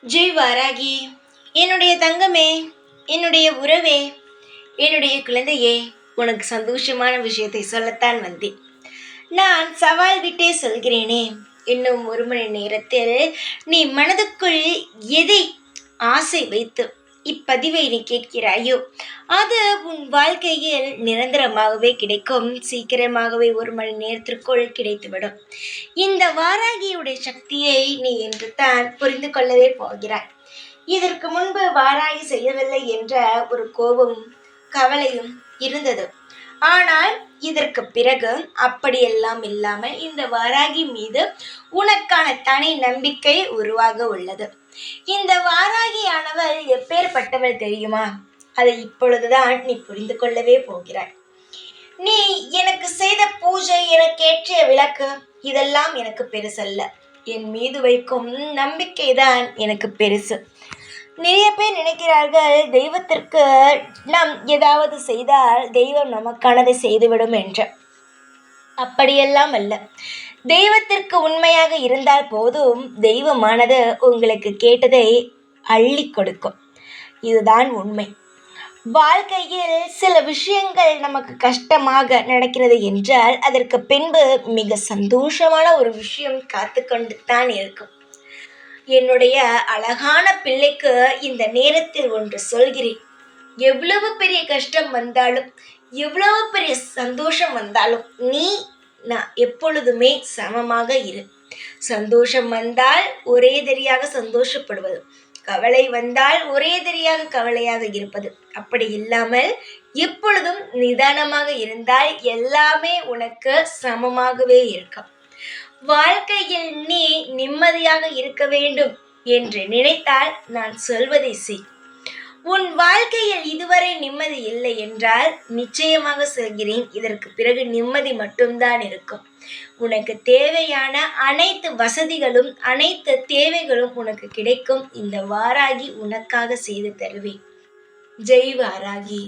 ஜெய் வாராகி, என்னுடைய தங்கமே, என்னுடைய உறவே, என்னுடைய குழந்தையே, உனக்கு சந்தோஷமான விஷயத்தை சொல்லத்தான் வந்தேன். நான் சவால் விட்டே சொல்கிறேனே, இன்னும் 1 மணி நேரத்தில் நீ மனதுக்குள் எதை ஆசை வைத்து இப்பதிவை நீ கேட்கிறாயோ அது உன் வாழ்க்கையில் நிரந்தரமாகவே கிடைக்கும். சீக்கிரமாகவே 1 மணி நேரத்திற்குள் கிடைத்துவிடும். இந்த வாராகியுடைய சக்தியை நீ என்று தான் புரிந்து கொள்ளவே போகிறாய். இதற்கு முன்பு வாராகி செய்யவில்லை என்ற ஒரு கோபமும் கவலையும் இருந்தது. ஆனால் இதற்கு பிறகு அப்படியெல்லாம் இல்லாமல் இந்த வாராகி மீது உனக்கான தனி நம்பிக்கை உருவாக உள்ளது. இந்த வாராகியானவள் எப்பேற்பட்டவள் தெரியுமா? அதை இப்பொழுதுதான் நீ புரிந்து கொள்ளவே போகிறாய். நீ எனக்கு செய்த பூஜை, எனக்கு ஏற்றிய விளக்கு, இதெல்லாம் எனக்கு பெருசல்ல. என் மீது வைக்கும் நம்பிக்கைதான் எனக்கு பெருசு. நிறைய பேர் நினைக்கிறார்கள், தெய்வத்திற்கு நாம் ஏதாவது செய்தால் தெய்வம் நமக்கானதை செய்துவிடும் என்று. அப்படியெல்லாம் அல்ல. தெய்வத்திற்கு உண்மையாக இருந்தால் போதும், தெய்வமானது உங்களுக்கு கேட்டதை அள்ளி கொடுக்கும். இதுதான் உண்மை. வாழ்க்கையில் சில விஷயங்கள் நமக்கு கஷ்டமாக நடக்கிறது என்றால் அதற்கு பின்பு மிக சந்தோஷமான ஒரு விஷயம் காத்து கொண்டு தான் இருக்கும். என்னுடைய அழகான பிள்ளைக்கு இந்த நேரத்தில் ஒன்று சொல்கிறேன். எவ்வளவு பெரிய கஷ்டம் வந்தாலும், எவ்வளவு பெரிய சந்தோஷம் வந்தாலும் நான் எப்பொழுதுமே சமமாக இரு. சந்தோஷம் வந்தால் ஒரே தெரியாக சந்தோஷப்படுவது, கவலை வந்தால் ஒரே தெரியாக கவலையாக இருப்பது. அப்படி இல்லாமல் எப்பொழுதும் நிதானமாக இருந்தால் எல்லாமே உனக்கு சமமாகவே இருக்கும். வாழ்க்கையில் நீ நிம்மதியாக இருக்க வேண்டும் என்று நினைத்தால் நான் சொல்வதை செய். உன் வாழ்க்கையில் இதுவரை நிம்மதி இல்லை என்றால் நிச்சயமாக சொல்கிறேன், இதற்கு பிறகு நிம்மதி மட்டும்தான் இருக்கும். உனக்கு தேவையான அனைத்து வசதிகளும் அனைத்து தேவைகளும் உனக்கு கிடைக்கும். இந்த வாராகி உனக்காக செய்து தருவேன். ஜெய் வாராகி.